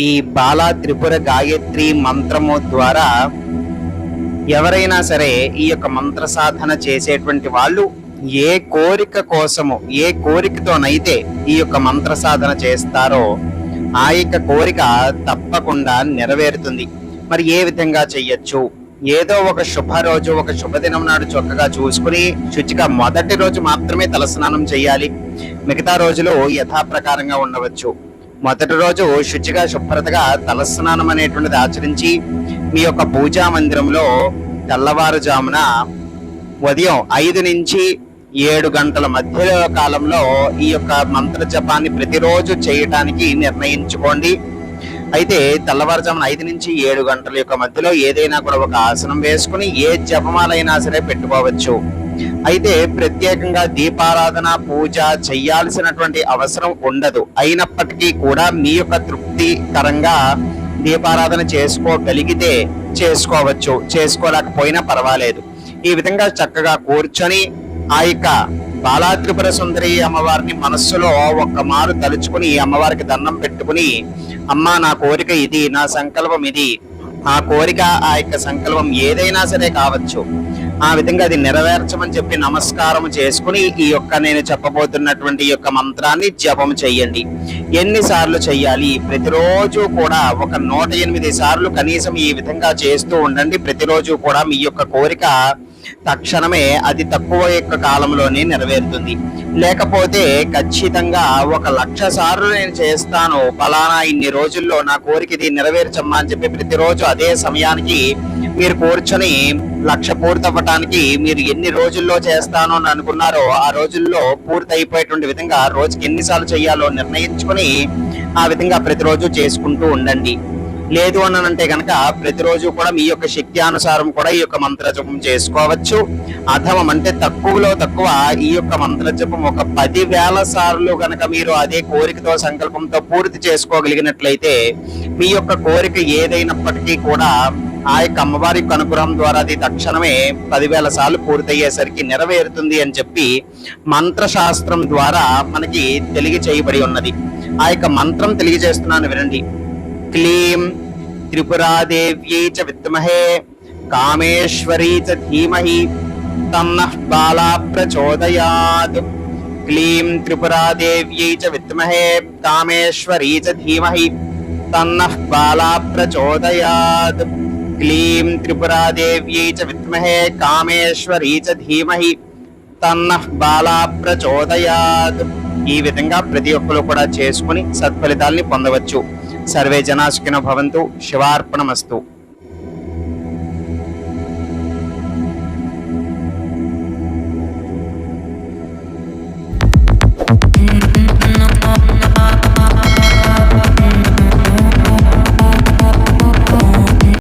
ఈ బాలా త్రిపుర గాయత్రి మంత్రము ద్వారా ఎవరైనా సరే ఈ యొక్క మంత్ర సాధన చేసేటువంటి వాళ్ళు ఏ కోరిక కోసము ఏ కోరికతోనైతే ఈ యొక్క మంత్ర సాధన చేస్తారో ఆ యొక్క కోరిక తప్పకుండా నెరవేరుతుంది. మరి ఏ విధంగా చెయ్యొచ్చు? ఏదో ఒక శుభ రోజు, ఒక శుభదినం నాడు చక్కగా చూసుకుని శుచిగా మొదటి రోజు మాత్రమే తలస్నానం చేయాలి. మిగతా రోజులు యథాప్రకారంగా ఉండవచ్చు. మొదటి రోజు శుచిగా శుభ్రతగా తలస్నానం అనేటువంటిది ఆచరించి మీ యొక్క పూజా మందిరంలో తెల్లవారుజామున ఉదయం 5 నుంచి 7 గంటల మధ్య కాలంలో ఈ యొక్క మంత్ర జపాన్ని ప్రతిరోజు చేయటానికి నిర్ణయించుకోండి. అయితే తెల్లవారుజామున 5 నుంచి 7 గంటల యొక్క మధ్యలో ఏదైనా కూడా ఒక ఆసనం వేసుకుని ఏ జపమాలైనా సరే పెట్టుకోవచ్చు. అయితే ప్రత్యేకంగా దీపారాధన పూజ చేయాల్సినటువంటి అవసరం ఉండదు. అయినప్పటికీ కూడా మీ యొక్క తృప్తికరంగా దీపారాధన చేసుకోగలిగితే చేసుకోవచ్చు, చేసుకోలేకపోయినా పర్వాలేదు. ఈ విధంగా చక్కగా కూర్చొని ఆ యొక్క బాలా త్రిపుర సుందరి అమ్మవారిని మనస్సులో ఒక్క మారు తలుచుకుని అమ్మవారికి దండం పెట్టుకుని, అమ్మా నా కోరిక ఇది, నా సంకల్పం ఇది, ఆ కోరిక ఆ యొక్క సంకల్పం ఏదైనా సరే కావచ్చు, ఆ విధంగా అది నెరవేర్చమని చెప్పి నమస్కారం చేసుకుని ఈ యొక్క నేను చెప్పబోతున్నటువంటి యొక్క మంత్రాన్ని జపం చెయ్యండి. ఎన్నిసార్లు చెయ్యాలి? ప్రతిరోజు కూడా ఒక 108 సార్లు కనీసం ఈ విధంగా చేస్తూ ఉండండి. ప్రతిరోజు కూడా మీ యొక్క కోరిక తక్షణమే అతి తక్కువ యొక్క కాలంలోనే నెరవేరుతుంది. లేకపోతే ఖచ్చితంగా 1,00,000 సార్లు నేను చేస్తాను, ఫలానా ఇన్ని రోజుల్లో నా కోరిక ఇది నెరవేర్చమ్మా అని చెప్పి ప్రతిరోజు అదే సమయానికి మీరు కూర్చొని 1,00,000 పూర్తవ్వటానికి మీరు ఎన్ని రోజుల్లో చేస్తాను అని అనుకున్నారో ఆ రోజుల్లో పూర్తి అయిపోయేటువంటి విధంగా రోజుకి ఎన్నిసార్లు చేయాలో నిర్ణయించుకొని ఆ విధంగా ప్రతిరోజు చేసుకుంటూ ఉండండి. లేదు అని అంటే కనుక ప్రతిరోజు కూడా మీ యొక్క శక్తి అనుసారం కూడా ఈ యొక్క మంత్ర జపం చేసుకోవచ్చు. అథవం అంటే తక్కువలో తక్కువ ఈ యొక్క మంత్ర జపం ఒక 10,000 సార్లు కనుక మీరు అదే కోరికతో సంకల్పంతో పూర్తి చేసుకోగలిగినట్లయితే మీ యొక్క కోరిక ఏదైనప్పటికీ కూడా ఆ యొక్క అమ్మవారి యొక్క అనుగ్రహం ద్వారా అది తక్షణమే 10,000 సార్లు పూర్తయ్యేసరికి నెరవేరుతుంది అని చెప్పి మంత్రశాస్త్రం ద్వారా మనకి తెలియచేయబడి ఉన్నది. ఆ యొక్క మంత్రం తెలియజేస్తున్నాను వినండి. క్లీం త్రిపురాదేవ్యై చ విద్మహే కామేశ్వరీ చ ధీమహి తన్నః బాలా ప్రచోదయాత్. క్లీం త్రిపురాదేవ్యై చ విద్మహే కామేశ్వరీ చ ధీమహి తన్నః బాలా ప్రచోదయాత్. క్లీం త్రిపురాదేవ్యై చ విద్మహే కామేశ్వరీ చ ధీమహి తన్నః బాలా ప్రచోదయాత్. ఈ విధంగా ప్రతి ఒక్కరు కూడా చేసుకుని సత్ఫలితాల్ని పొందవచ్చు. సర్వే జనా సుఖినో భవంతు. శివార్పణమస్తు.